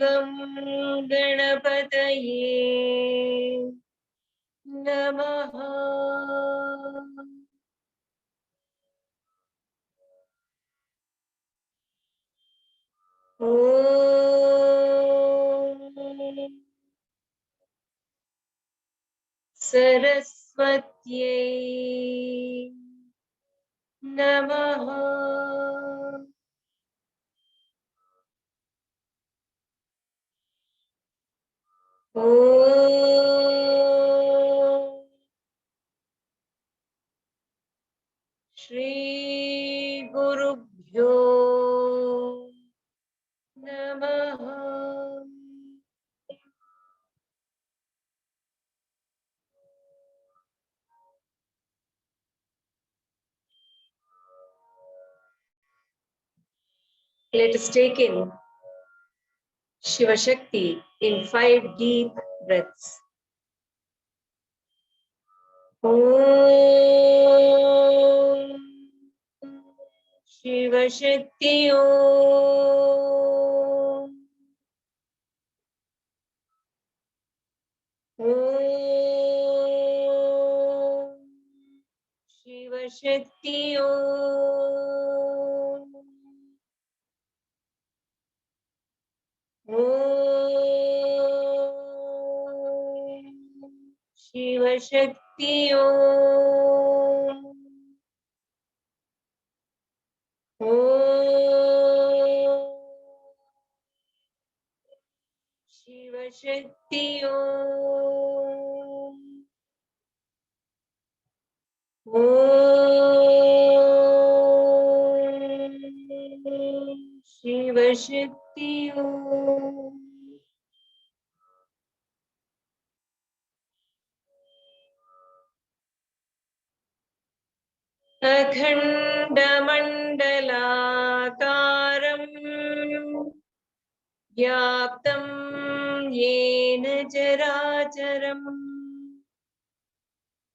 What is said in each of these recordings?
गं गणपतये नमः। ॐ सरस्वत्यै नमः। ॐ श्री गुरुभ्यो नमः। Let us take in Shiva Shakti in 5 deep breaths. Om Shiva Shakti Om. Om Shiva Shakti Om. Om Shiva Shakti Om. Om Shiva Shakti Om. Om Shiva Shakti Om. अखण्डमण्डलाकारं व्याप्तं येन चराचरं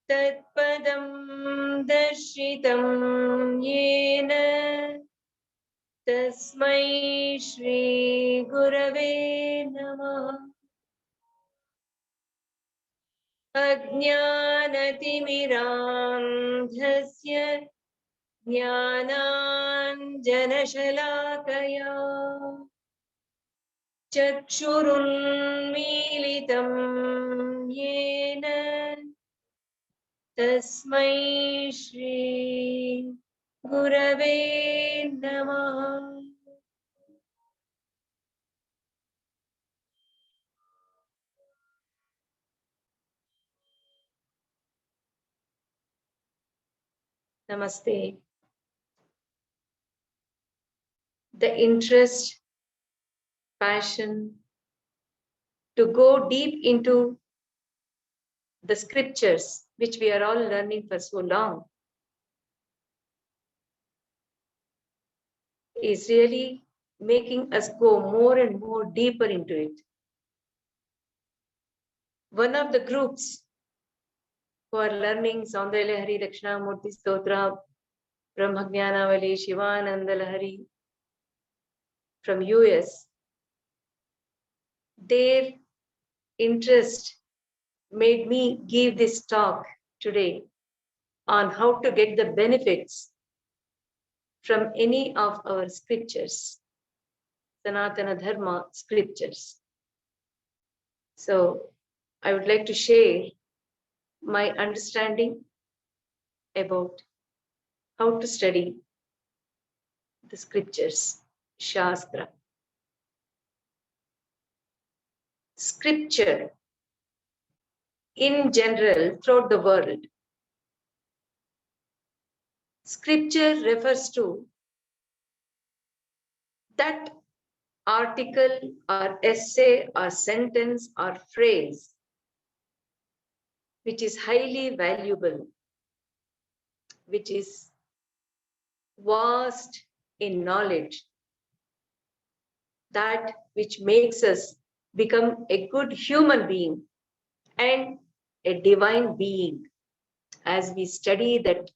तत्पदं दर्शितं येन तस्मै श्री गुरवे नमः। अज्ञानतिमिरान्धस्य ज्ञानाञ्जनशलाकया चक्षुरुन्मीलितं येन तस्मै श्री गुरवे नमः। Namaste. The interest, passion to go deep into the scriptures, which we are all learning for so long, is really making us go more and more deeper into it. One of the groups who are learning Saundara Lahari, Dakshinamurti Stotra, Brahmagnanavali, Shivananda Lahari from US, their interest made me give this talk today on how to get the benefits from any of our scriptures, Sanatana Dharma scriptures. So I would like to share my understanding about how to study the scriptures, Shastra. Scripture, in general, throughout the world, scripture refers to that article or essay or sentence or phrase which is highly valuable, which is vast in knowledge, that which makes us become a good human being and a divine being. As we study that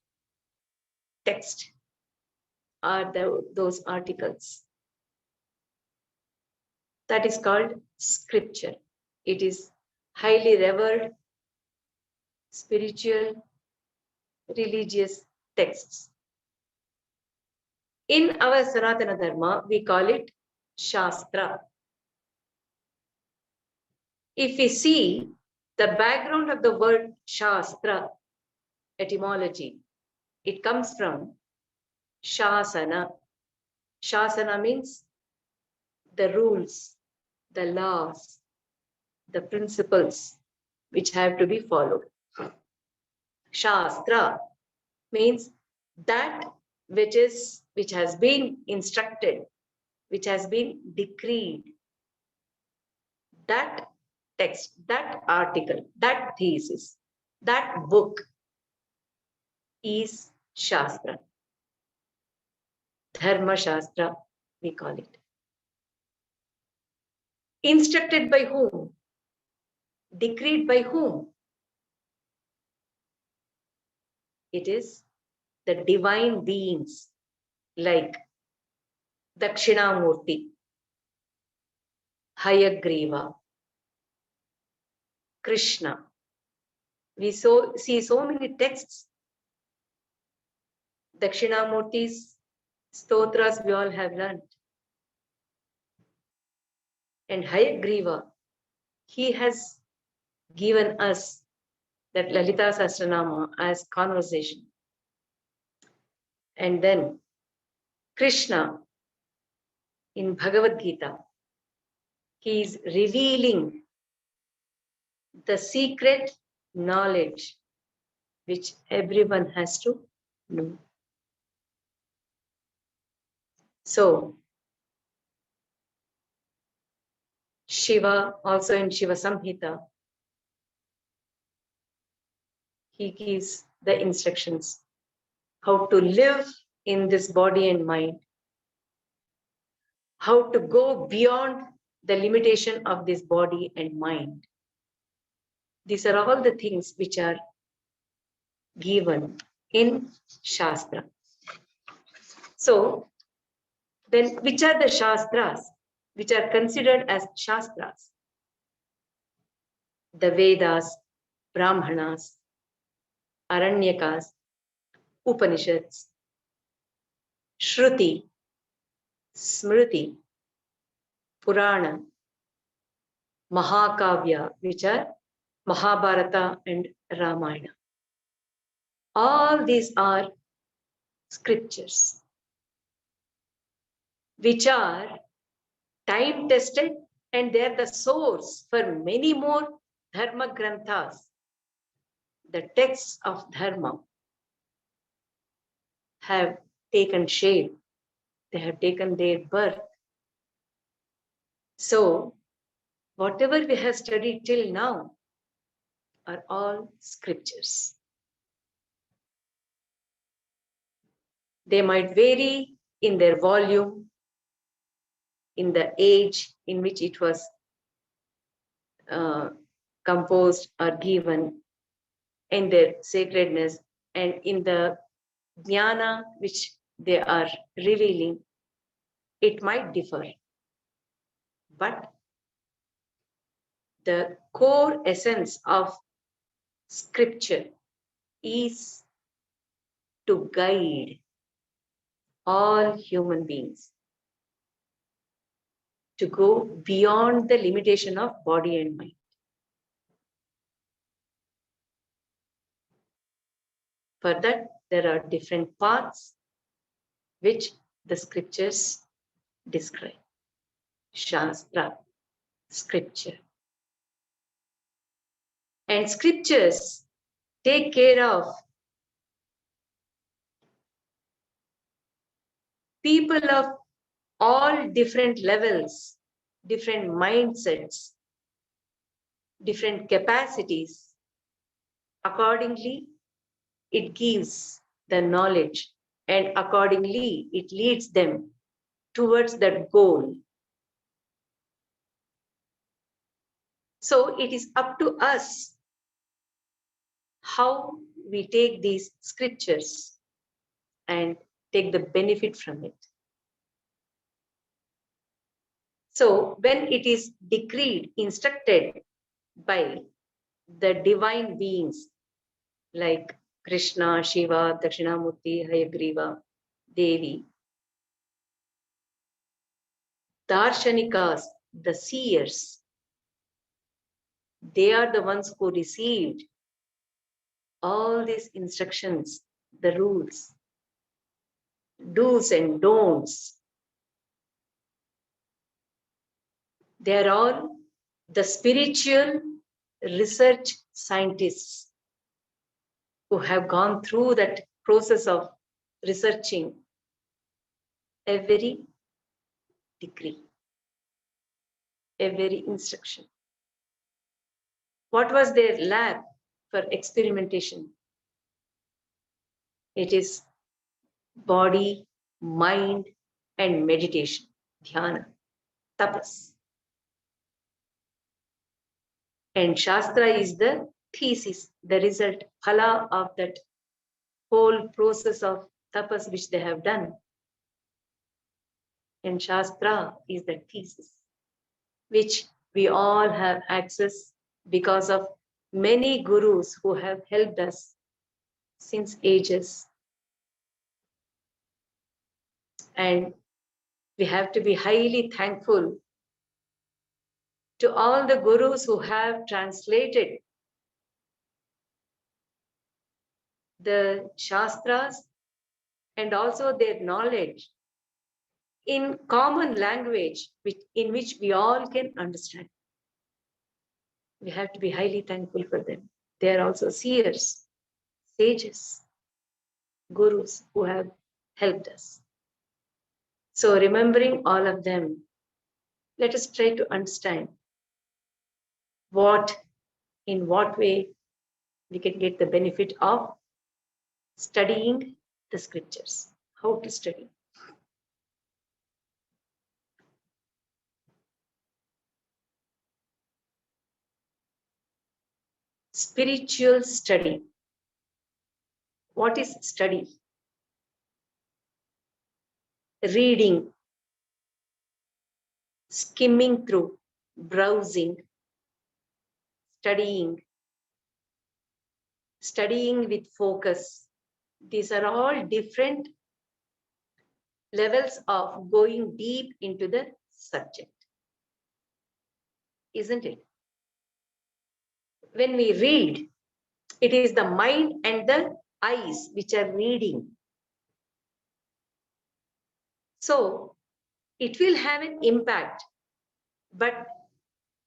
text or those articles, that is called scripture. It is highly revered spiritual, religious texts. In our Sanatana Dharma, we call it Shastra. If we see the background of the word Shastra, etymology, it comes from Shasana. Shasana means the rules, the laws, the principles which have to be followed. Shastra means that which has been instructed, which has been decreed. That text, that article, that thesis, that book is Shastra. Dharma Shastra, we call it. Instructed by whom? Decreed by whom? It is the divine beings like Dakshinamurti, Hayagriva, Krishna. We see so many texts. Dakshinamurti's stotras we all have learned. And Hayagriva, he has given us that Lalita Sahasranama as conversation. And then Krishna in Bhagavad Gita, he is revealing the secret knowledge which everyone has to know. So, Shiva, also in Shiva Samhita, he gives the instructions how to live in this body and mind, how to go beyond the limitation of this body and mind. These are all the things which are given in Shastra. So, then which are the Shastras which are considered as Shastras? The Vedas, Brahmanas, Aranyakas, Upanishads, Shruti, Smriti, Purana, Mahakavya, which are Mahabharata and Ramayana. All these are scriptures which are time tested, and they are the source for many more Dharma Granthas, the texts of Dharma have taken shape, they have taken their birth. So, whatever we have studied till now are all scriptures. They might vary in their volume, in the age in which it was composed or given, in their sacredness, and in the jnana which they are revealing. It might differ, but the core essence of scripture is to guide all human beings to go beyond the limitation of body and mind. For that, there are different paths which the scriptures describe. Shastra, scripture. And scriptures take care of people of all different levels, different mindsets, different capacities. Accordingly, it gives the knowledge, and accordingly, it leads them towards that goal. So it is up to us how we take these scriptures and take the benefit from it. So when it is decreed, instructed by the divine beings like Krishna, Shiva, Dakshinamurti, Hayagriva, Devi, Darshanikas, the seers, they are the ones who received all these instructions, the rules, do's and don'ts. They are all the spiritual research scientists who have gone through that process of researching every decree, every instruction. What was their lab for experimentation? It is body, mind, and meditation, dhyana, tapas. And Shastra is the thesis, the result, phala of that whole process of tapas which they have done. And Shastra is the thesis, which we all have access because of many gurus who have helped us since ages. And we have to be highly thankful to all the gurus who have translated the Shastras and also their knowledge in common language in which we all can understand. We have to be highly thankful for them. They are also seers, sages, gurus who have helped us. So remembering all of them, let us try to understand in what way we can get the benefit of studying the scriptures. How to study. Spiritual study. What is study? Reading, skimming through, browsing, studying with focus. These are all different levels of going deep into the subject, isn't it? When we read, it is the mind and the eyes which are reading. So it will have an impact, but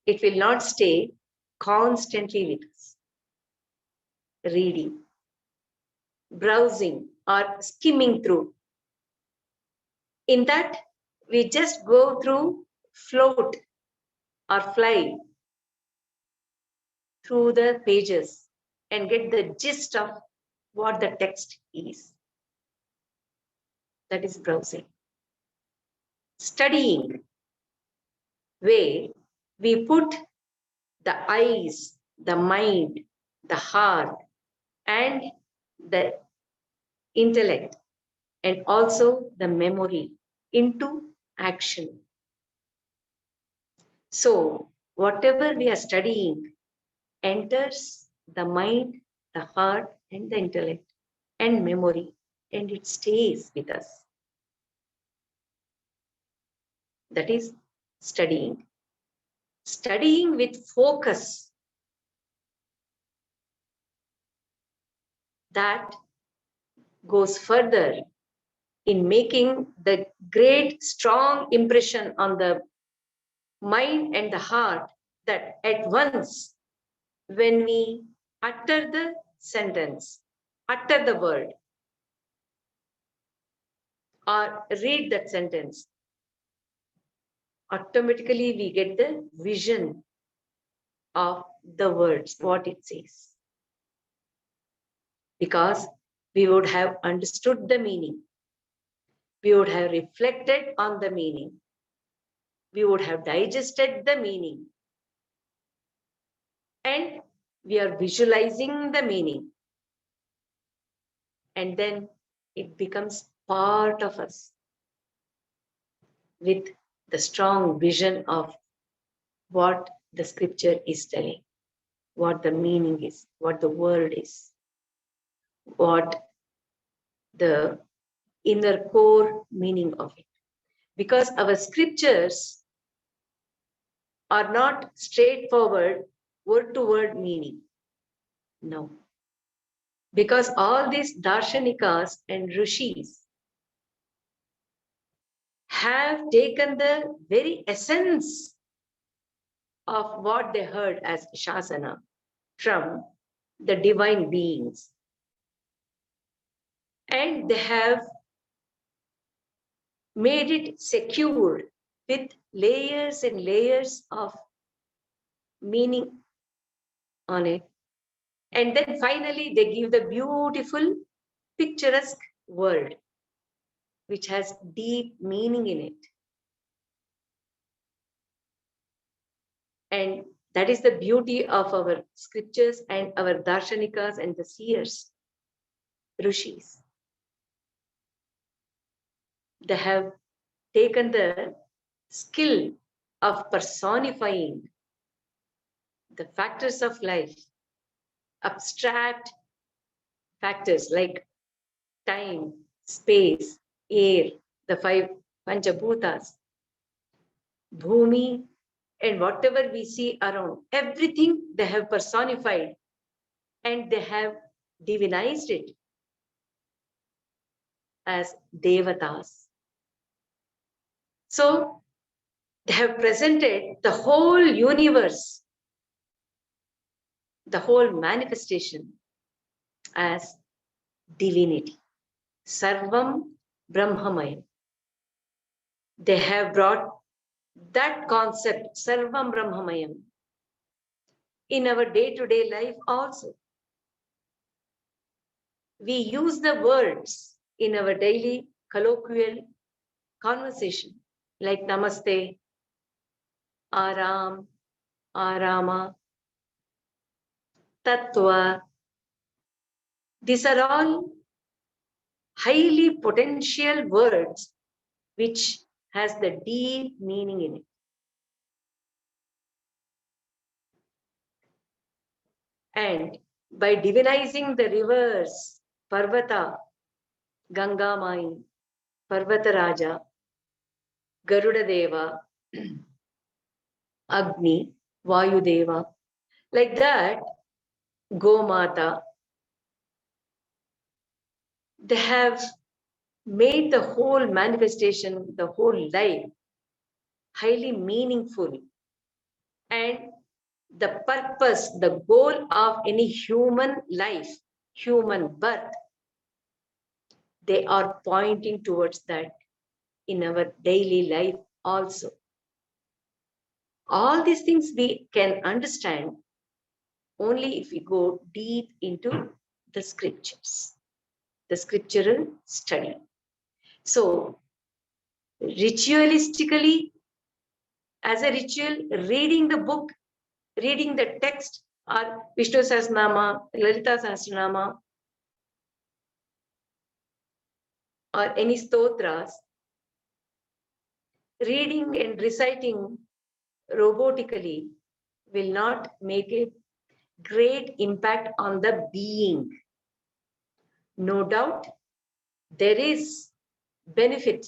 it will not stay constantly with us. Reading, browsing, or skimming through. In that, we just go through, float or fly through the pages and get the gist of what the text is. That is browsing. Studying, where we put the eyes, the mind, the heart, and the intellect, and also the memory into action. So whatever we are studying enters the mind, the heart, and the intellect, and memory, and it stays with us. That is studying. Studying with focus. That goes further in making the great, strong impression on the mind and the heart that at once, when we utter the sentence, utter the word, or read that sentence, automatically we get the vision of the words, what it says. Because we would have understood the meaning. We would have reflected on the meaning. We would have digested the meaning. And we are visualizing the meaning. And then it becomes part of us with the strong vision of what the scripture is telling, what the meaning is, what the word is, what the inner core meaning of it. Because our scriptures are not straightforward word to word meaning. No. Because all these darshanikas and rishis have taken the very essence of what they heard as shasana from the divine beings. And they have made it secure with layers and layers of meaning on it. And then finally, they give the beautiful, picturesque world, which has deep meaning in it. And that is the beauty of our scriptures and our darshanikas and the seers, rishis. They have taken the skill of personifying the factors of life, abstract factors like time, space, air, the five Panchabhutas, Bhumi, and whatever we see around, everything they have personified and they have divinized it as devatas. So they have presented the whole universe, the whole manifestation as divinity. Sarvam Brahmamayam. They have brought that concept, Sarvam Brahmamayam, in our day-to-day life also. We use the words in our daily colloquial conversation, like Namaste, Aram, Arama, Tattva. These are all highly potential words which has the deep meaning in it. And by divinizing the rivers, Parvata, Ganga Mai, Parvata Raja, Garuda Deva, Agni, Vayu Deva, like that, Gomata, they have made the whole manifestation, the whole life, highly meaningful. And the purpose, the goal of any human life, human birth, they are pointing towards that in our daily life also. All these things we can understand only if we go deep into the scriptures, the scriptural study. So, ritualistically, as a ritual, reading the book, reading the text, or Vishnu Sahasranama, Lalita Sahasranama, or any stotras, reading and reciting robotically will not make a great impact on the being. No doubt, there is benefit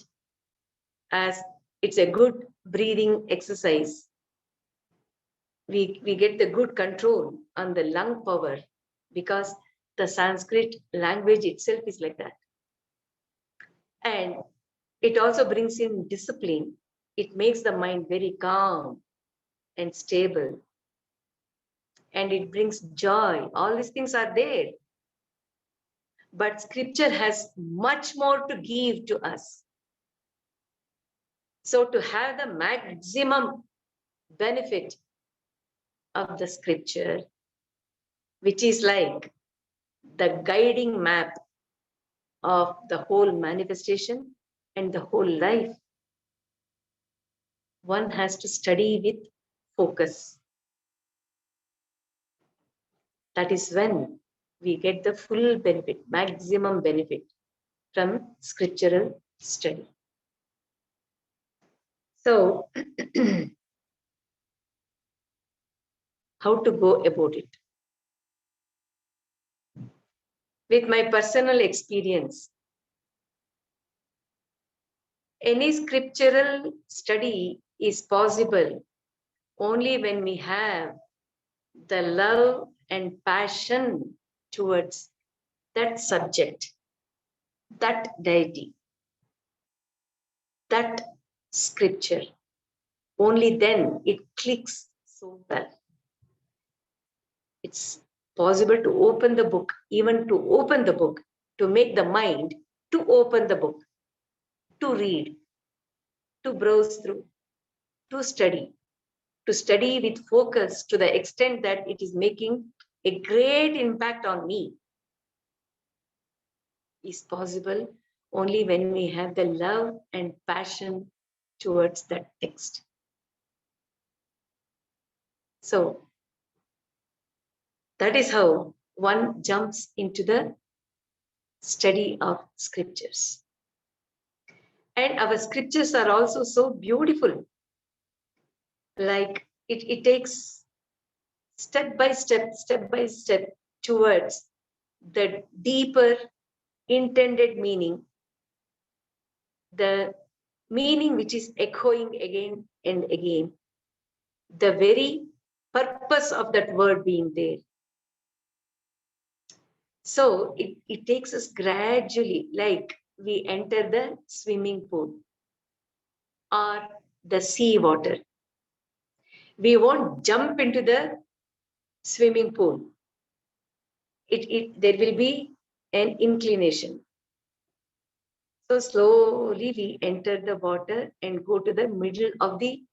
as it's a good breathing exercise. We get the good control on the lung power because the Sanskrit language itself is like that. And it also brings in discipline. It makes the mind very calm and stable. And it brings joy. All these things are there. But scripture has much more to give to us. So to have the maximum benefit of the scripture, which is like the guiding map of the whole manifestation and the whole life, one has to study with focus. That is when we get the full benefit, maximum benefit from scriptural study. So, how to go about it? With my personal experience, any scriptural study is possible only when we have the love and passion towards that subject, that deity, that scripture. Only then it clicks so well. It's possible to open the book, even to open the book, to make the mind to open the book, to read, to browse through, to study with focus to the extent that it is making a great impact on me, is possible only when we have the love and passion towards that text. So that is how one jumps into the study of scriptures. And our scriptures are also so beautiful. Like it takes step by step towards the deeper intended meaning, the meaning which is echoing again and again, the very purpose of that word being there. So it takes us gradually, like we enter the swimming pool or the sea water. We won't jump into the swimming pool. There will be an inclination. So slowly we enter the water and go to the middle of the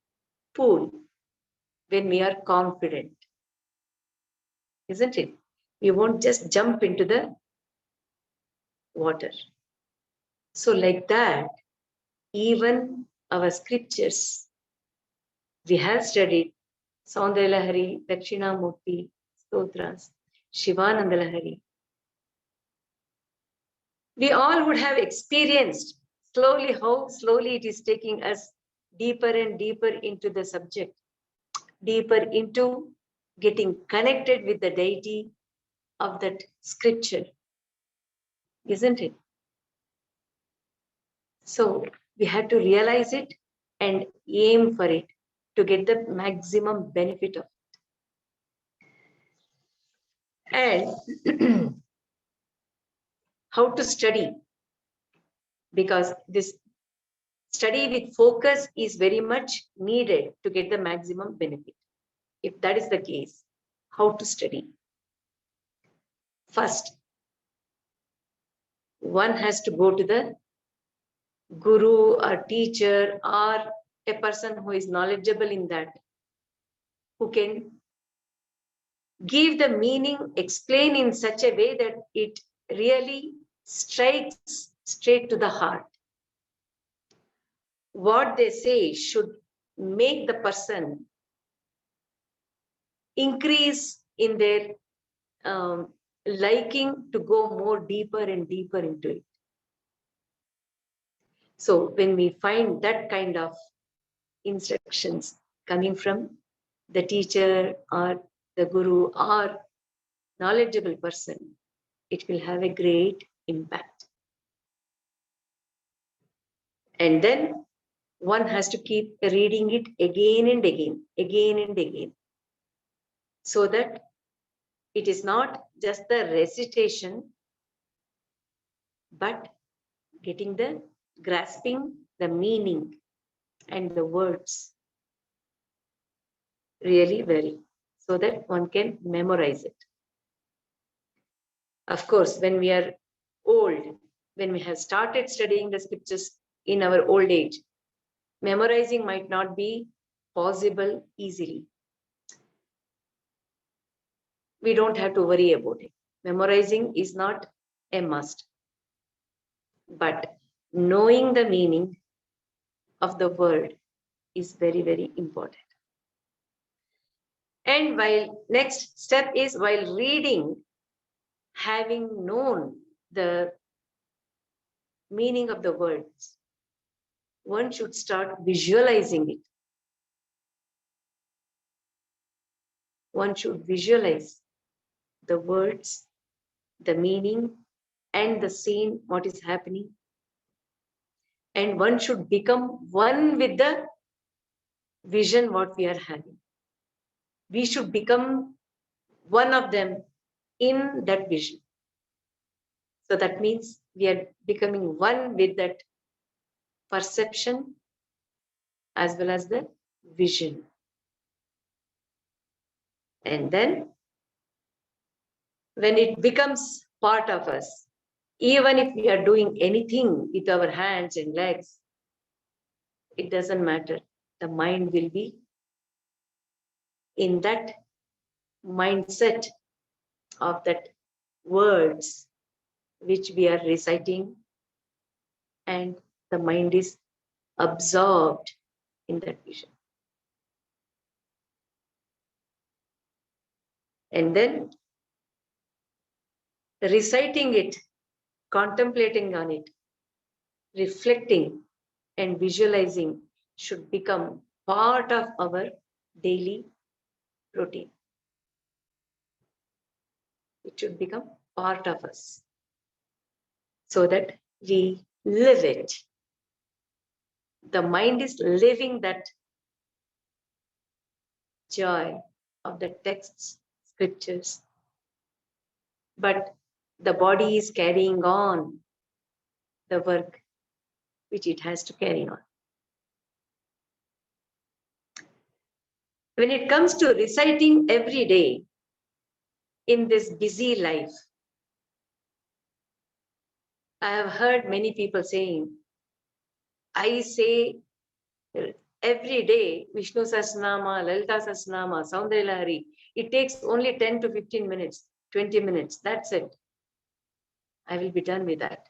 pool when we are confident, isn't it? We won't just jump into the water. So like that, even our scriptures, we have studied Saundaryalahari, Dakshinamurti, Stotras, Shivanandalahari. We all would have experienced slowly how slowly it is taking us deeper and deeper into the subject, deeper into getting connected with the deity of that scripture, isn't it? So we have to realize it and aim for it to get the maximum benefit of it. And how to study, because this study with focus is very much needed to get the maximum benefit. If that is the case, how to study? First, one has to go to the guru or teacher or a person who is knowledgeable in that, who can give the meaning, explain in such a way that it really strikes straight to the heart. What they say should make the person increase in their liking to go more deeper and deeper into it. So when we find that kind of instructions coming from the teacher or the guru or knowledgeable person, it will have a great impact. And then one has to keep reading it again and again, so that it is not just the recitation, but getting the grasping the meaning and the words really well, so that one can memorize it. Of course, when we are old, when we have started studying the scriptures in our old age, memorizing might not be possible easily. We don't have to worry about it. Memorizing is not a must. But knowing the meaning of the word is very, very important. And while next step is while reading, having known the meaning of the words, one should start visualizing it. One should visualize the words, the meaning, and the scene, what is happening. And one should become one with the vision, what we are having. We should become one of them in that vision. So that means we are becoming one with that perception as well as the vision. And then when it becomes part of us, even if we are doing anything with our hands and legs, it doesn't matter. The mind will be in that mindset of that words which we are reciting, and the mind is absorbed in that vision. And then reciting it, contemplating on it, reflecting and visualizing should become part of our daily routine. It should become part of us so that we live it. The mind is living that joy of the texts, scriptures, but the body is carrying on the work which it has to carry on. When it comes to reciting every day in this busy life, I have heard many people saying, I say every day Vishnu Sahasranama, Lalita Sahasranama, Saundarya Lahari. It takes only 10 to 15 minutes, 20 minutes. That's it. I will be done with that.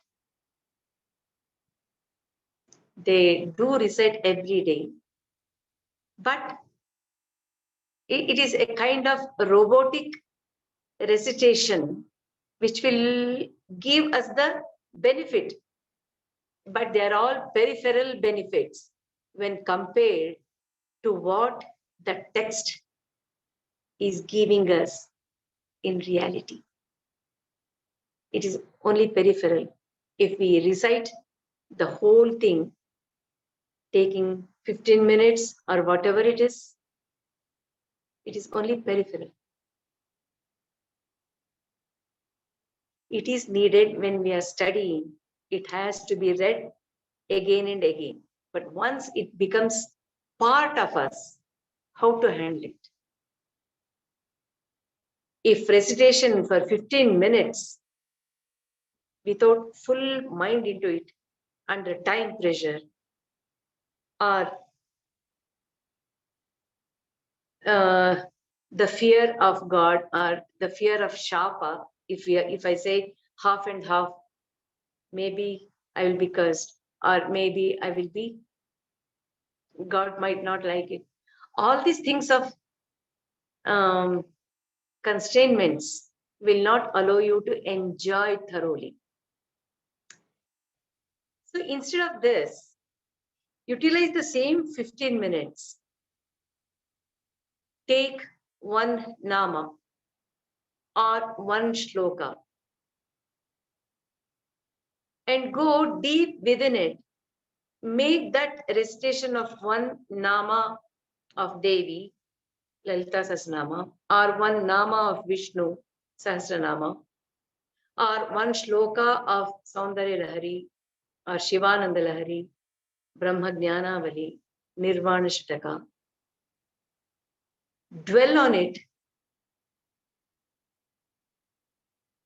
They do recite every day, but it is a kind of robotic recitation which will give us the benefit, but they are all peripheral benefits when compared to what the text is giving us in reality. It is only peripheral. If we recite the whole thing, taking 15 minutes or whatever it is only peripheral. It is needed when we are studying. It has to be read again and again. But once it becomes part of us, how to handle it? If recitation for 15 minutes without full mind into it, under time pressure, or the fear of God or the fear of Shapa, if I say half and half, maybe I will be cursed, or maybe I will be, God might not like it. All these things of constraints will not allow you to enjoy thoroughly. So instead of this, utilize the same 15 minutes. Take one nama or one shloka and go deep within it. Make that recitation of one nama of Devi, Lalita Sahasranama, or one nama of Vishnu, Sahasranama, or one shloka of Saundarya Lahari, or Shivananda Lahari, Brahma Jnanavali, Nirvana Shataka. Dwell on it.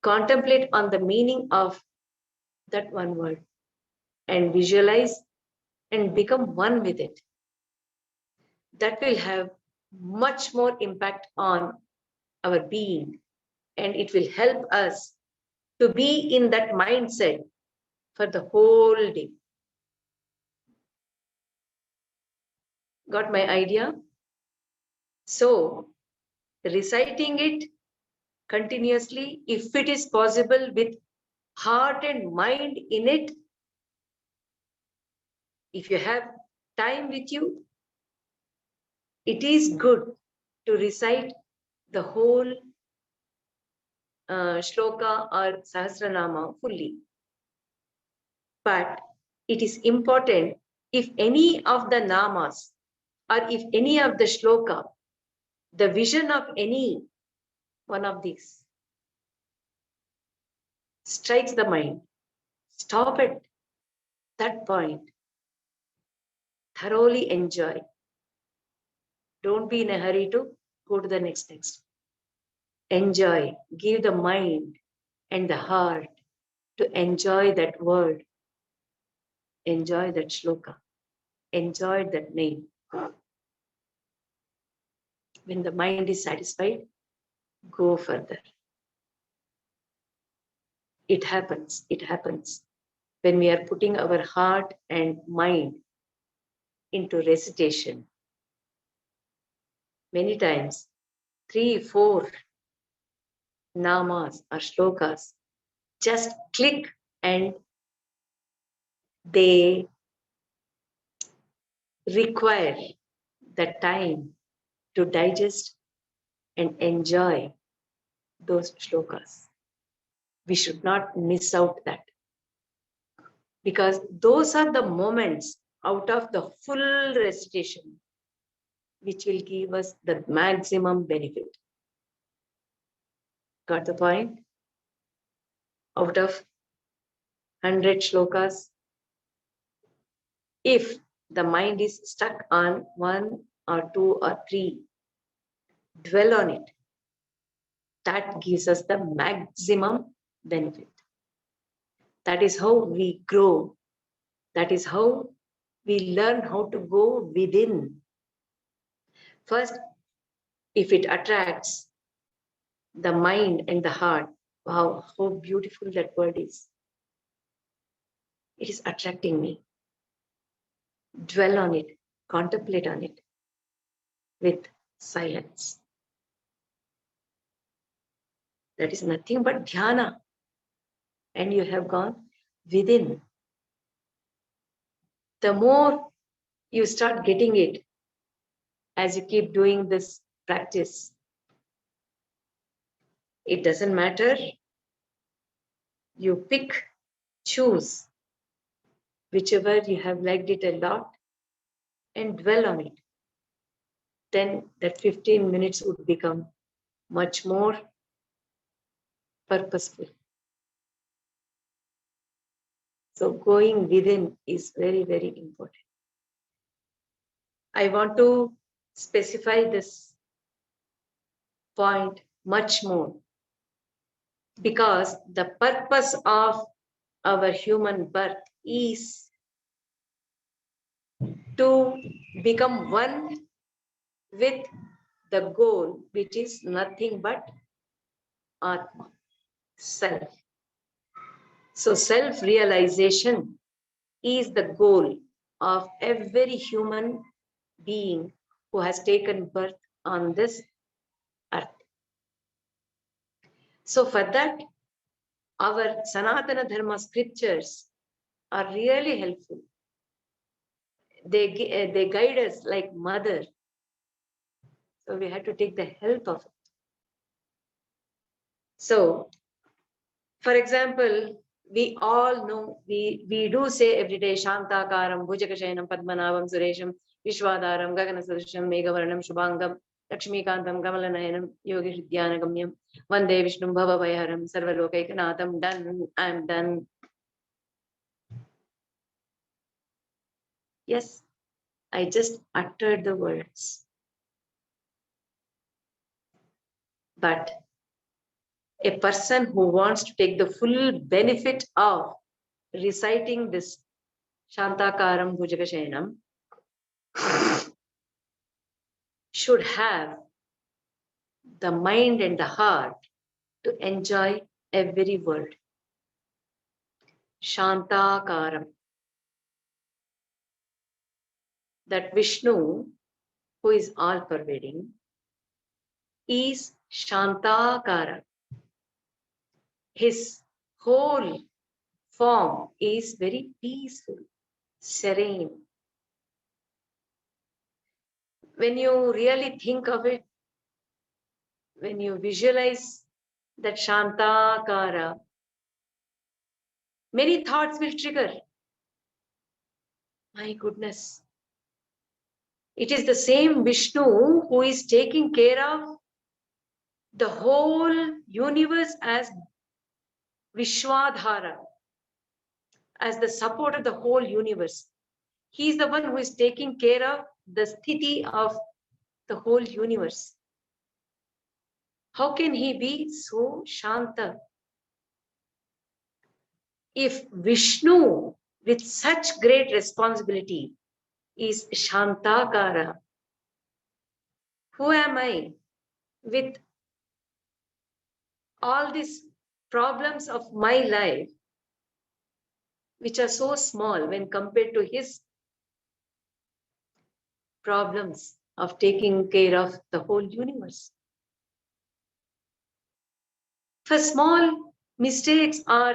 Contemplate on the meaning of that one word and visualize and become one with it. That will have much more impact on our being, and it will help us to be in that mindset for the whole day. Got my idea? So, reciting it continuously, if it is possible with heart and mind in it, if you have time with you, it is good to recite the whole shloka or sahasranama fully. But it is important, if any of the namas or if any of the shloka, the vision of any one of these strikes the mind, stop at that point, thoroughly enjoy. Don't be in a hurry to go to the next. Enjoy, give the mind and the heart to enjoy that word, enjoy that shloka, enjoy that name. When the mind is satisfied, go further. It happens. When we are putting our heart and mind into recitation. Many times, 3, 4 namas or shlokas just click and they require the time to digest and enjoy those shlokas. We should not miss out that, because those are the moments out of the full recitation which will give us the maximum benefit. Got the point? Out of 100 shlokas, if the mind is stuck on 1 or 2 or 3, dwell on it. That gives us the maximum benefit. That is how we grow. That is how we learn how to go within. First, if it attracts the mind and the heart, wow, how beautiful that word is. It is attracting me. Dwell on it, contemplate on it with silence. That is nothing but dhyana. And you have gone within. The more you start getting it, as you keep doing this practice, it doesn't matter. You pick, choose whichever you have liked it a lot and dwell on it. Then that 15 minutes would become much more purposeful. So going within is very, very important. I want to specify this point much more, because the purpose of our human birth is to become one with the goal, which is nothing but Atma, self. So self-realization is the goal of every human being who has taken birth on this earth. So for that, our Sanatana Dharma scriptures are really helpful. They guide us like mother. So we have to take the help of it. So, for example, we all know, we do say every day, Shantakaram, Bhujakashayanam, Padmanabam, Suresham, Vishwadaram, Gaganasarisham, Megavaranam, Shubhangam, Lakshmikantam, Kamalanayanam, Yogi Hridyanagamyam, Vande Vishnum, Bhava Vayaharam, Sarvalokaikanaatam, done, I'm done. Yes, I just uttered the words. But a person who wants to take the full benefit of reciting this Shantakaram Bhujagashayanam should have the mind and the heart to enjoy every word. Shantakaram. That Vishnu, who is all pervading, is Shantakara. His whole form is very peaceful, serene. When you really think of it, when you visualize that Shantakara, many thoughts will trigger. My goodness. It is the same Vishnu who is taking care of the whole universe as Vishwadhara, as the support of the whole universe. He is the one who is taking care of the sthiti of the whole universe. How can he be so Shanta? If Vishnu, with such great responsibility, is Shantakara, who am I with all these problems of my life, which are so small when compared to his problems of taking care of the whole universe? For small mistakes or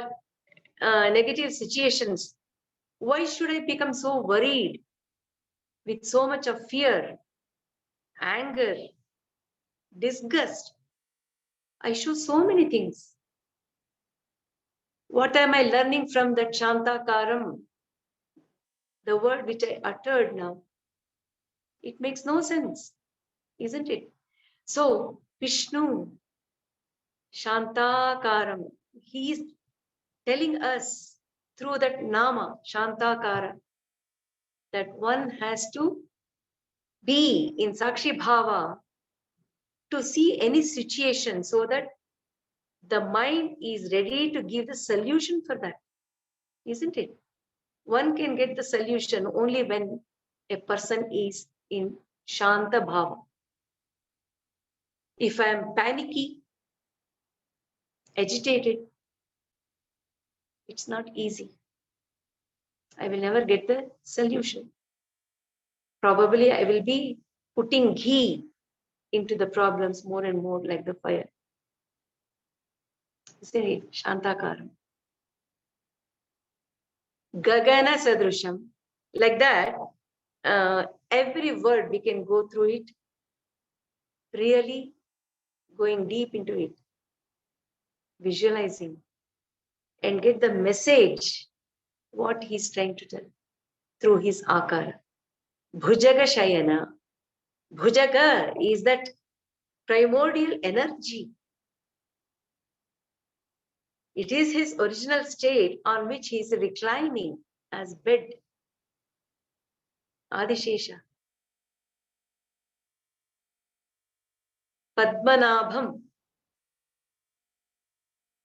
negative situations, why should I become so worried with so much of fear, anger, disgust? I show so many things. What am I learning from that Shantakaram? The word which I uttered now. It makes no sense, isn't it? So, Vishnu, Shantakaram, he is telling us through that Nama, Shantakara, that one has to be in Sakshi Bhava to see any situation so that the mind is ready to give the solution for that, isn't it? One can get the solution only when a person is in Shanta Bhava. If I am panicky, agitated, it's not easy. I will never get the solution. Probably I will be putting ghee into the problems more and more like the fire. Isn't it? Shantakaram. Gagana Sadrusham. Like that, every word we can go through it, really going deep into it, visualizing, and get the message what he's trying to tell through his akara. Bhujaga Shayana. Bhujaga is that primordial energy. It is his original state on which he is reclining as bed. Adishesha. Padmanabham.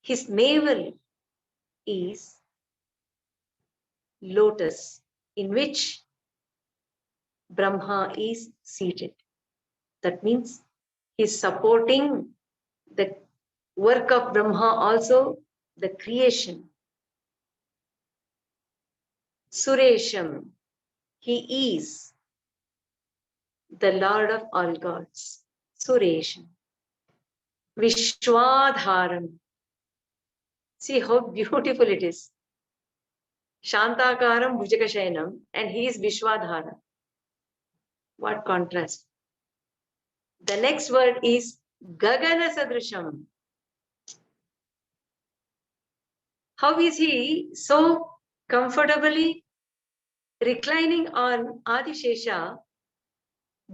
His navel is lotus, in which Brahma is seated. That means he's supporting the work of Brahma, also the creation. Suresham, he is the Lord of all gods. Suresham. Vishwadharam. See how beautiful it is. Shantakaram Bhujakashayanam, and he is Vishwadhara. What contrast. The next word is Gagana Sadrisham. How is he so comfortably reclining on Adishesha,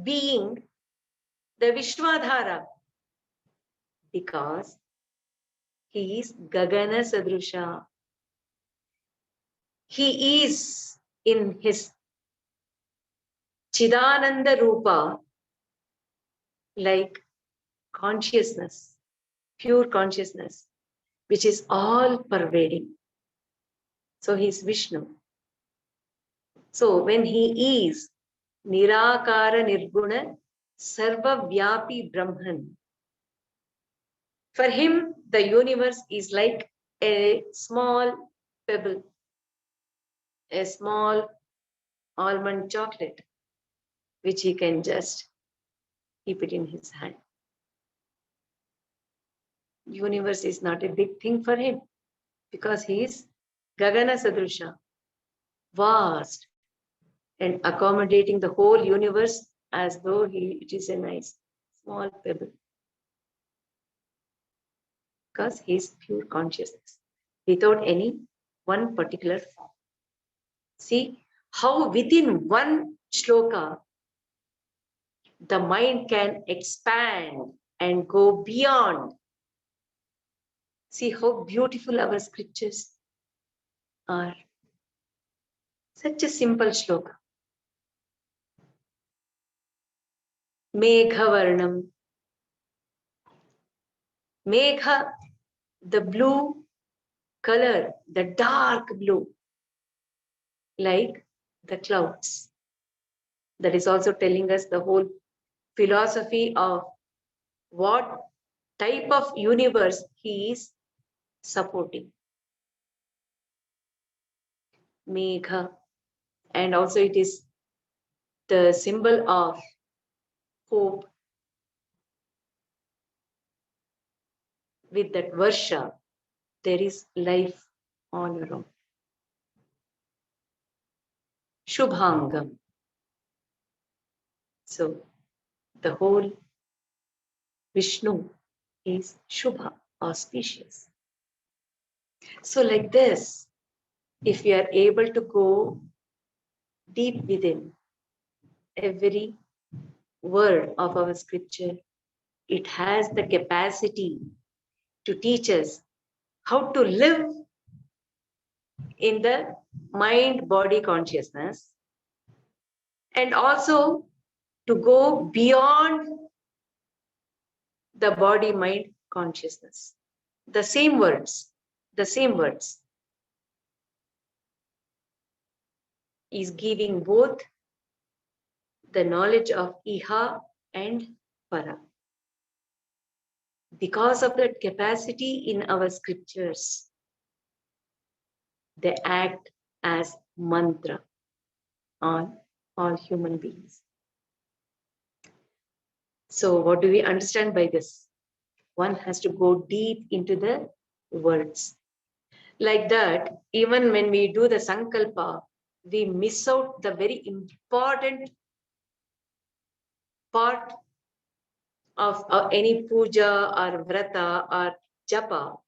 being the Vishwadhara? Because he is Gagana Sadrusha. He is in his Chidananda Rupa, like consciousness, pure consciousness, which is all pervading. So he is Vishnu. So when he is Nirakara Nirguna Sarva Vyapi Brahman, for him the universe is like a small pebble, a small almond chocolate, which he can just keep it in his hand. Universe is not a big thing for him because he is Gagana Sadrusha, vast and accommodating the whole universe as though it is a nice small pebble. Because he is pure consciousness without any one particular form. See how within one shloka the mind can expand and go beyond. See how beautiful our scriptures are. Such a simple shloka. Meghavarnam. Megha, the blue color, the dark blue, like the clouds. That is also telling us the whole philosophy of what type of universe he is supporting. Megha. And also it is the symbol of hope. With that Varsha, there is life all around. Shubhangam. So the whole Vishnu is Shubha, auspicious. So like this, if we are able to go deep within every word of our scripture, it has the capacity to teach us how to live in the mind-body consciousness and also to go beyond the body-mind consciousness. The same words is giving both the knowledge of Iha and Para. Because of that capacity in our scriptures, they act as mantra on all human beings. So what do we understand by this? One has to go deep into the words. Like that, even when we do the sankalpa, we miss out the very important part of any puja or vrata or japa.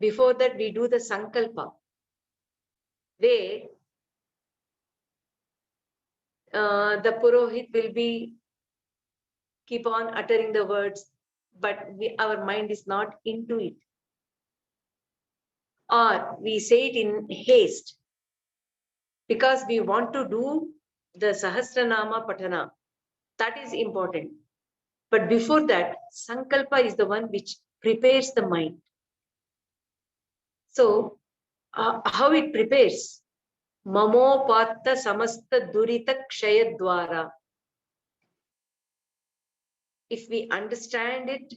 Before that, we do the sankalpa, where the purohit will be keep on uttering the words, but our mind is not into it. Or we say it in haste because we want to do the Sahasranama Patana. That is important. But before that, Sankalpa is the one which prepares the mind. So, how it prepares? Mamopatta samasta durita kshayadwara. If we understand it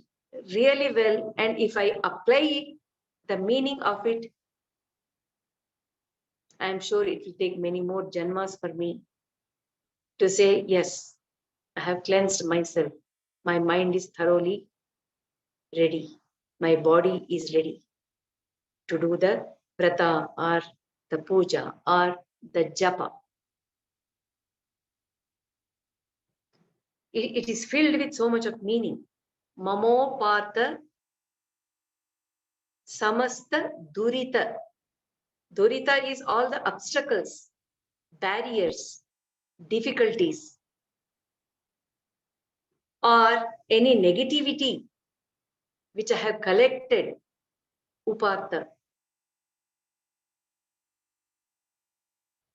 really well and if I apply it, the meaning of it, I am sure it will take many more janmas for me to say, yes, I have cleansed myself. My mind is thoroughly ready. My body is ready to do the vrata or the puja or the japa. It is filled with so much of meaning. Mamopata samasta durita. Durita is all the obstacles, barriers, difficulties, or any negativity which I have collected, upata.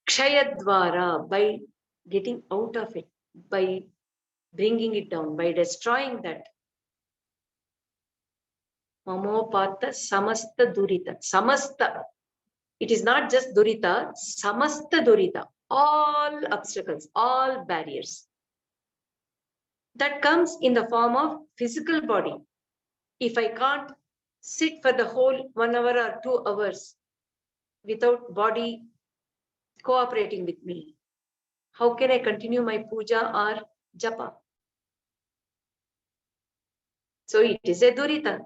Kshayadvara, by getting out of it, by bringing it down, by destroying that. Mamopata samasta durita. Samasta. It is not just durita, samasta durita. All obstacles, all barriers. That comes in the form of physical body. If I can't sit for the whole 1 hour or 2 hours without body cooperating with me, how can I continue my puja or japa? So it is a durita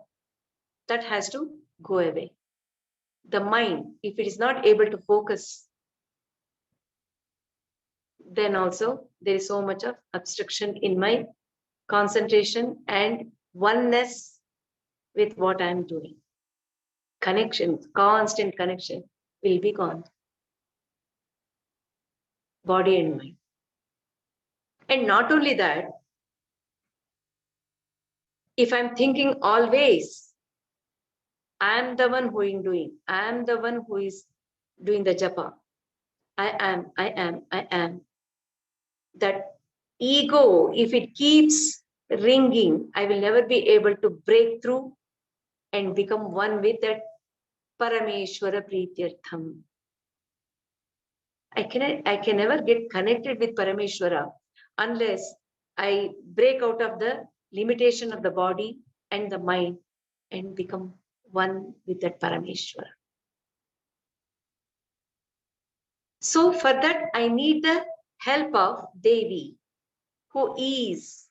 that has to go away. The mind, if it is not able to focus, then also there is so much of obstruction in my concentration and oneness with what I am doing. Connection, constant connection will be gone. Body and mind. And not only that, if I'm thinking always, I am the one who is doing, I am the one who is doing the japa. I am. That ego, if it keeps ringing, I will never be able to break through and become one with that Parameshwara Prityartham. I can never get connected with Parameshwara unless I break out of the limitation of the body and the mind and become one with that Parameshwara. So for that, I need the help of Devi, who is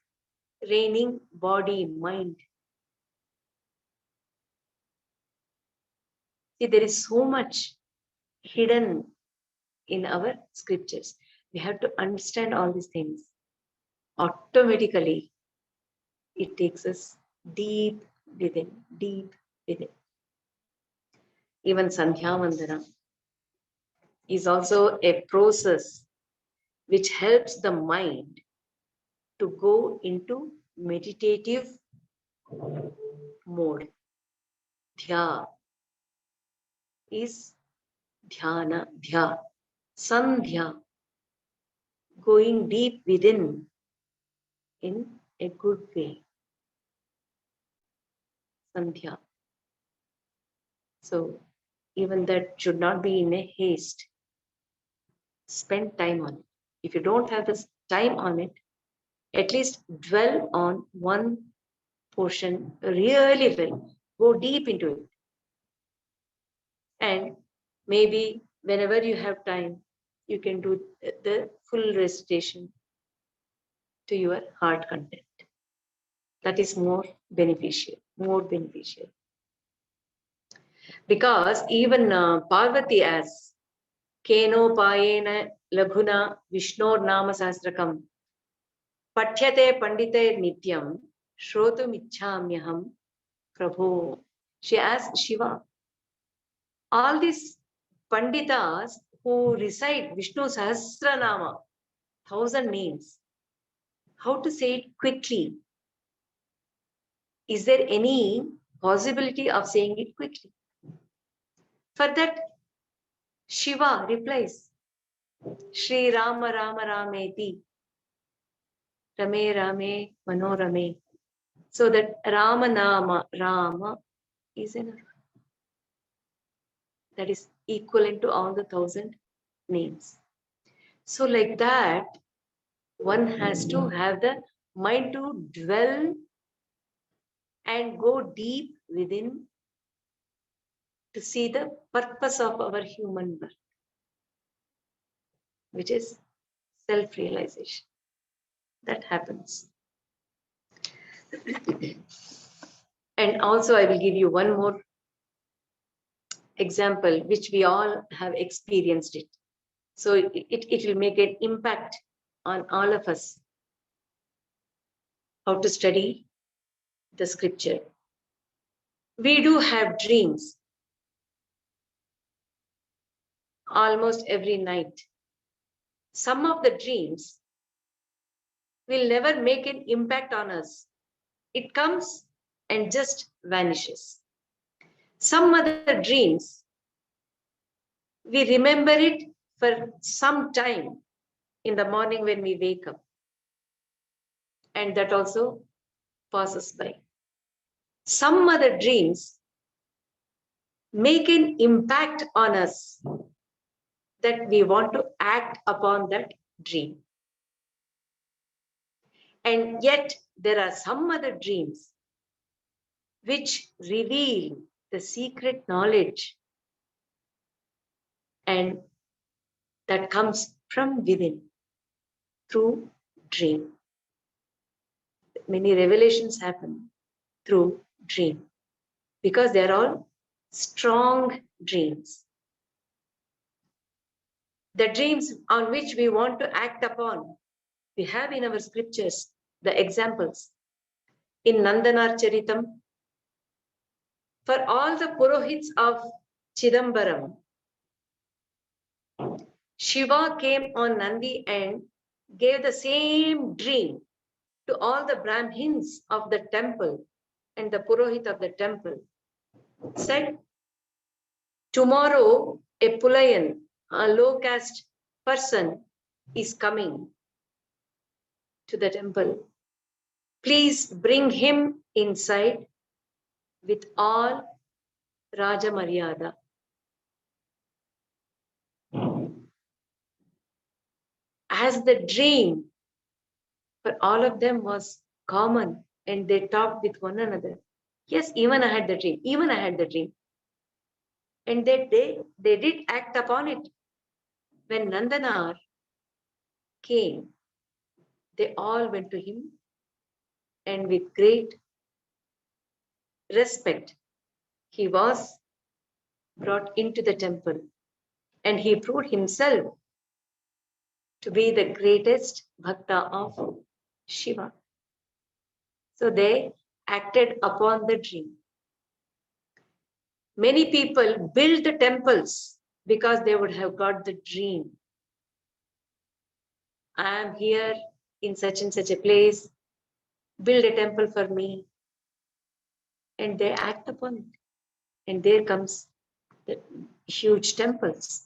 reigning body, mind. See, there is so much hidden in our scriptures. We have to understand all these things. Automatically, it takes us deep within, deep within. Even Sandhya Vandana is also a process which helps the mind to go into meditative mode. Dhya is dhyana, dhya, sandhya, going deep within in a good way. Sandhya. So even that should not be in a haste. Spend time on it. If you don't have this time on it, at least dwell on one portion really well. Go deep into it. And maybe whenever you have time, you can do the full recitation to your heart content. That is more beneficial, Because even Parvati asks, Keno payena laghuna Vishnor nama sahasrakam Pathyate pandite nityam shrotum ichhamyaham prabho. She asks Shiva, all these panditas who recite Vishnu Sahasranama, 1,000 names, how to say it quickly? Is there any possibility of saying it quickly? For that, Shiva replies, Shri Rama Rama Rameti, Rame Rame Manorame. So that Rama Nama, Rama is enough. That is equivalent to all the 1,000 names. So like that, one has to have the mind to dwell and go deep within to see the purpose of our human birth, which is self-realization. That happens. And also I will give you one more example, which we all have experienced it. So it will make an impact on all of us. How to study the scripture. We do have dreams almost every night. Some of the dreams will never make an impact on us. It comes and just vanishes. Some other dreams, we remember it for some time in the morning when we wake up. and that also passes by. Some other dreams make an impact on us that we want to act upon that dream. And yet there are some other dreams which reveal the secret knowledge and that comes from within through dream. Many revelations happen through dream because they're all strong dreams. The dreams on which we want to act upon, we have in our scriptures the examples. In Nandanar Charitam, for all the Purohits of Chidambaram, Shiva came on Nandi and gave the same dream to all the Brahmins of the temple and the Purohit of the temple. Said, tomorrow a Pulayan, a low caste person is coming to the temple. Please bring him inside with all Raja Maryada. As the dream for all of them was common and they talked with one another. Yes, even I had the dream. Even I had the dream. And they did act upon it. When Nandanar came, they all went to him and with great respect, he was brought into the temple and he proved himself to be the greatest bhakta of Shiva. So they acted upon the dream. Many people build the temples because they would have got the dream. I am here in such and such a place, build a temple for me. And they act upon it. And there comes the huge temples.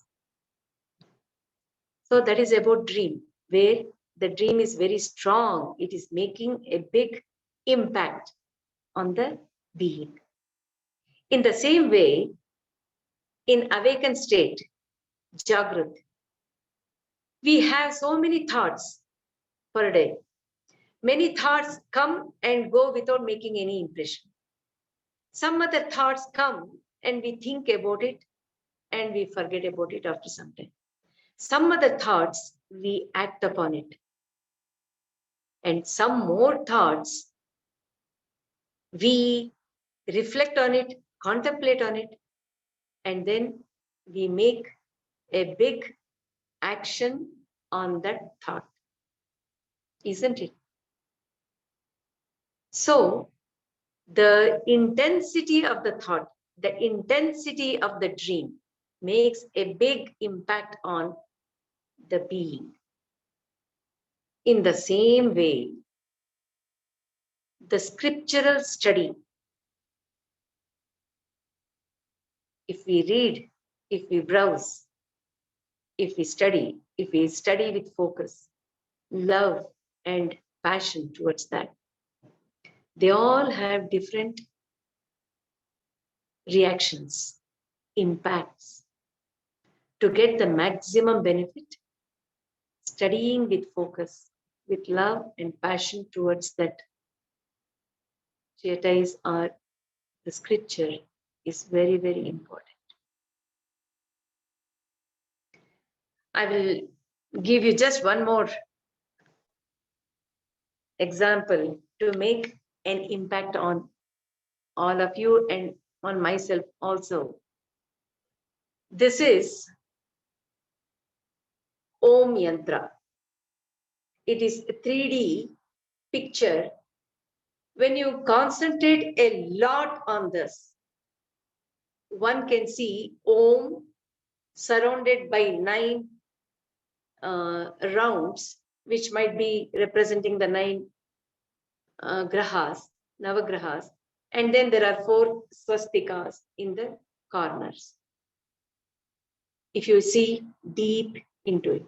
So that is about dream, where the dream is very strong. It is making a big impact on the being. In the same way, in awakened state, Jagrat, we have so many thoughts per day. Many thoughts come and go without making any impression. Some other thoughts come and we think about it and we forget about it after some time. Some other thoughts, we act upon it. And some more thoughts, we reflect on it, contemplate on it, and then we make a big action on that thought. Isn't it? So, the intensity of the thought, the intensity of the dream makes a big impact on the being. In the same way, the scriptural study, if we read, if we browse, if we study with focus, love and passion towards that, they all have different reactions, impacts. To get the maximum benefit, studying with focus, with love and passion towards that treatise or the scripture is very, very important. I will give you just one more example to make an impact on all of you and on myself also. This is Om Yantra. It is a 3D picture. When you concentrate a lot on this, one can see Om surrounded by 9 rounds, which might be representing the 9 grahas, navagrahas, and then there are 4 swastikas in the corners. If you see deep into it,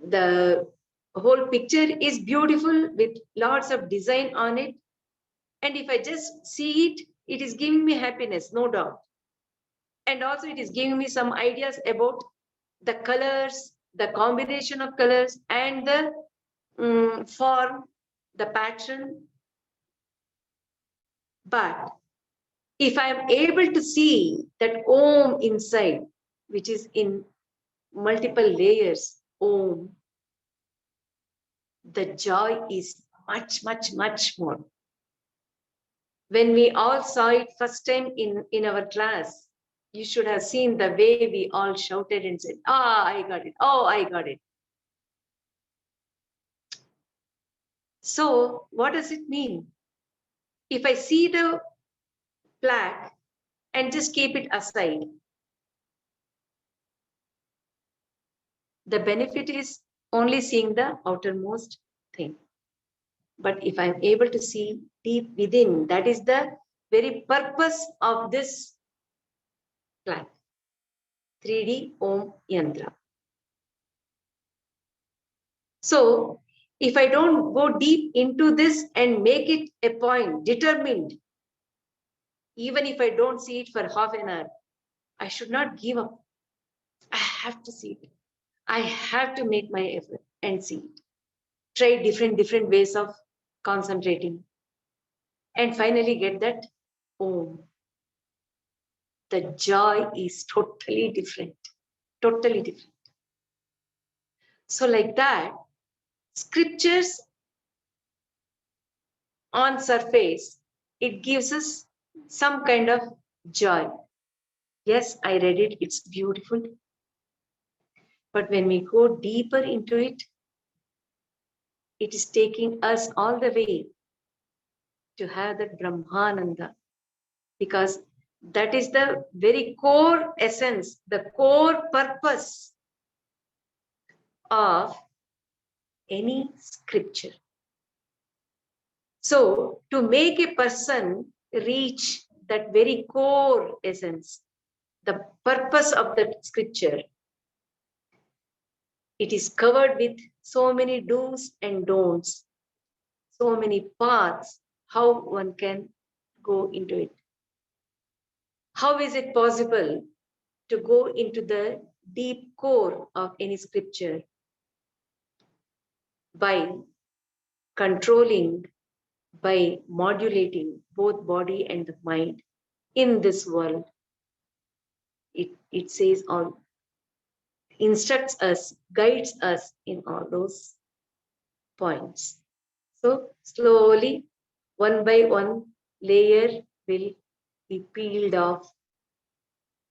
The whole picture is beautiful with lots of design on it. And if I just see it, it is giving me happiness, no doubt. And also it is giving me some ideas about the colors, the combination of colors, and the form, the pattern. But if I am able to see that Om inside, which is in multiple layers, Om, the joy is much, much, much more. When we all saw it first time in our class, you should have seen the way we all shouted and said, "Ah, I got it. Oh, I got it." So what does it mean? If I see the plaque and just keep it aside, the benefit is only seeing the outermost thing. But if I'm able to see deep within, that is the very purpose of this plaque, 3D Om Yantra. So if I don't go deep into this and make it a point, determined, even if I don't see it for half an hour, I should not give up. I have to see it. I have to make my effort and see it. Try different ways of concentrating. And finally get that Om. The joy is totally different. Totally different. So like that, scriptures on surface, it gives us some kind of joy. Yes, I read it, it's beautiful. But when we go deeper into it, it is taking us all the way to have that Brahmananda, because that is the very core essence, the core purpose of any scripture. So to make a person reach that very core essence, the purpose of that scripture, it is covered with so many do's and don'ts, so many paths, how one can go into it. How is it possible to go into the deep core of any scripture? By controlling, by modulating both body and the mind in this world. It says all, instructs us, guides us in all those points. So slowly, one by one, layer will be peeled off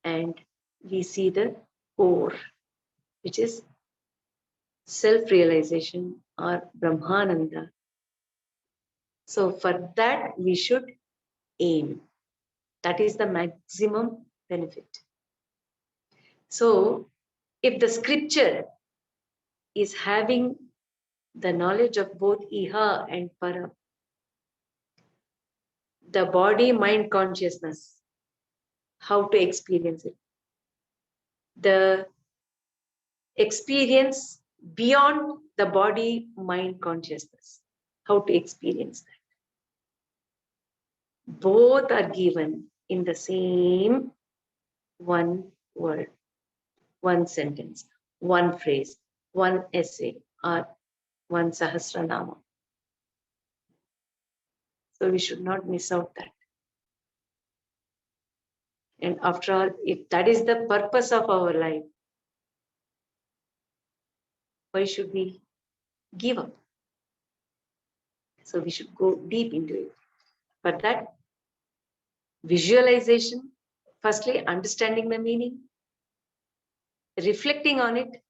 and we see the core, which is self-realization or Brahmananda. So for that, we should aim. That is the maximum benefit. So if the scripture is having the knowledge of both Iha and Para, the body, mind, consciousness, how to experience it, the experience beyond the body, mind, consciousness, how to experience that. Both are given in the same one word, one sentence, one phrase, one essay, or one Sahasranama. So we should not miss out that. And after all, if that is the purpose of our life, why should we give up? So we should go deep into it. For that, visualization, firstly, understanding the meaning, reflecting on it,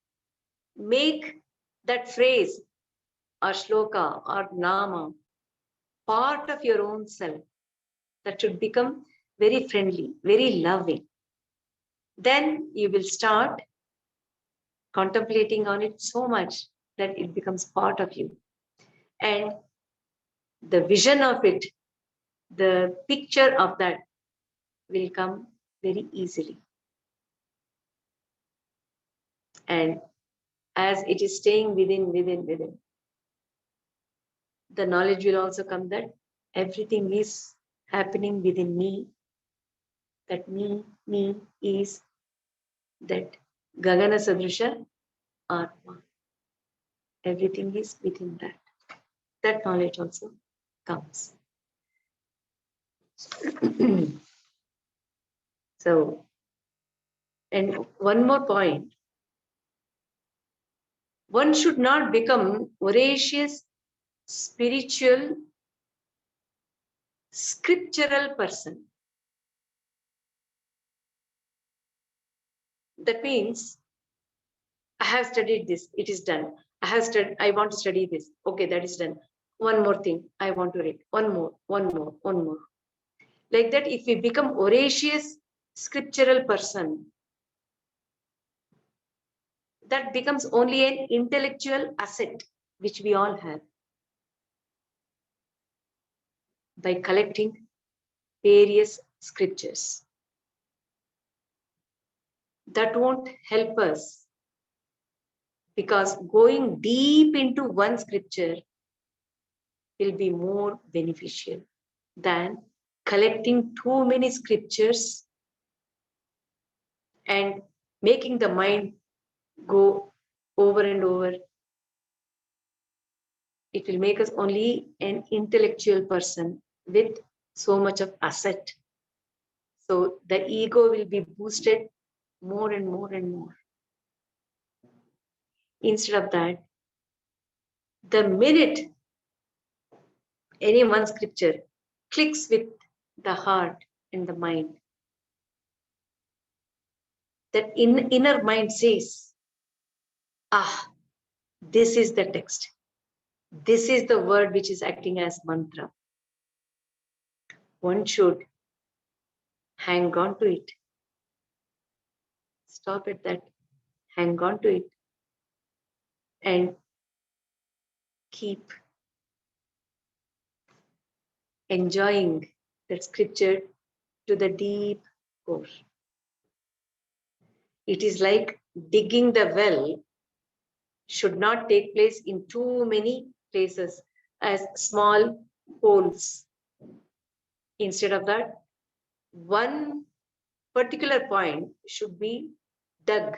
make that phrase or shloka or nama part of your own self. That should become very friendly, very loving. Then you will start contemplating on it so much that it becomes part of you. And the vision of it, the picture of that will come very easily. And as it is staying within, the knowledge will also come that everything is happening within me, that me is that Gagana Sadrisha Atma. Everything is within that. That knowledge also comes. So, and one more point. One should not become voracious, spiritual, scriptural person. That means I have studied this, it is done. I want to study this. Okay, that is done. One more thing, I want to read. One more. Like that, if we become voracious, scriptural person, that becomes only an intellectual asset, which we all have. By collecting various scriptures. That won't help us, because going deep into one scripture will be more beneficial than collecting too many scriptures and making the mind go over and over. It will make us only an intellectual person with so much of asset. So the ego will be boosted more and more and more. Instead of that, the minute any one scripture clicks with the heart and the mind, that inner mind says, ah, this is the text. This is the word which is acting as mantra. One should hang on to it. Stop at that. Hang on to it. And keep enjoying that scripture to the deep core. It is like digging the well should not take place in too many places as small holes. Instead of that, one particular point should be dug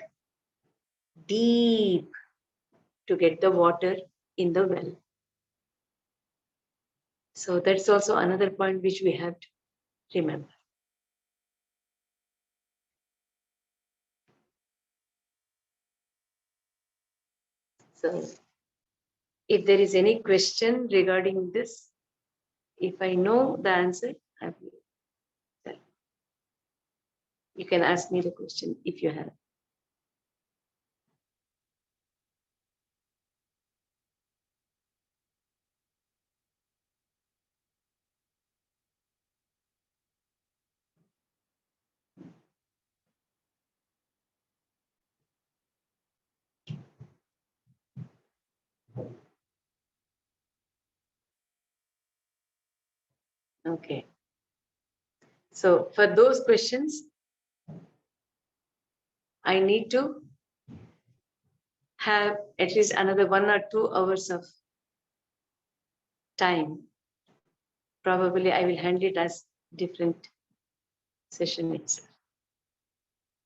deep to get the water in the well. So that's also another point which we have to remember. So if there is any question regarding this, if I know the answer, I will tell. You can ask me the question if you have. Okay. So for those questions, I need to have at least another 1 or 2 hours of time. Probably I will handle it as different session itself.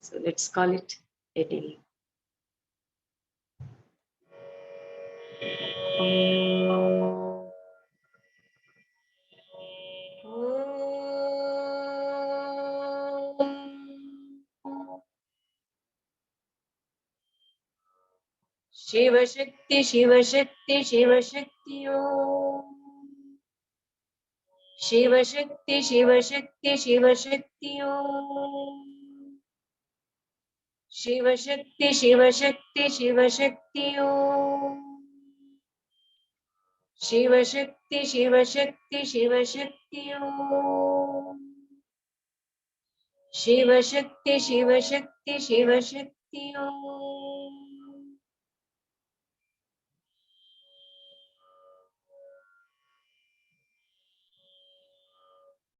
So let's call it a day. Shiva Shakti, Shiva Shakti, Shiva Shakti Om. Shiva Shakti, Shiva Shakti, Shiva Shakti Om. Shiva Shakti, Shiva Shakti, Shiva Shakti Om. Shiva Shakti, Shiva Shakti, Shiva Shakti Om. Shiva Shakti, Shiva Shakti, Shiva Shakti Om.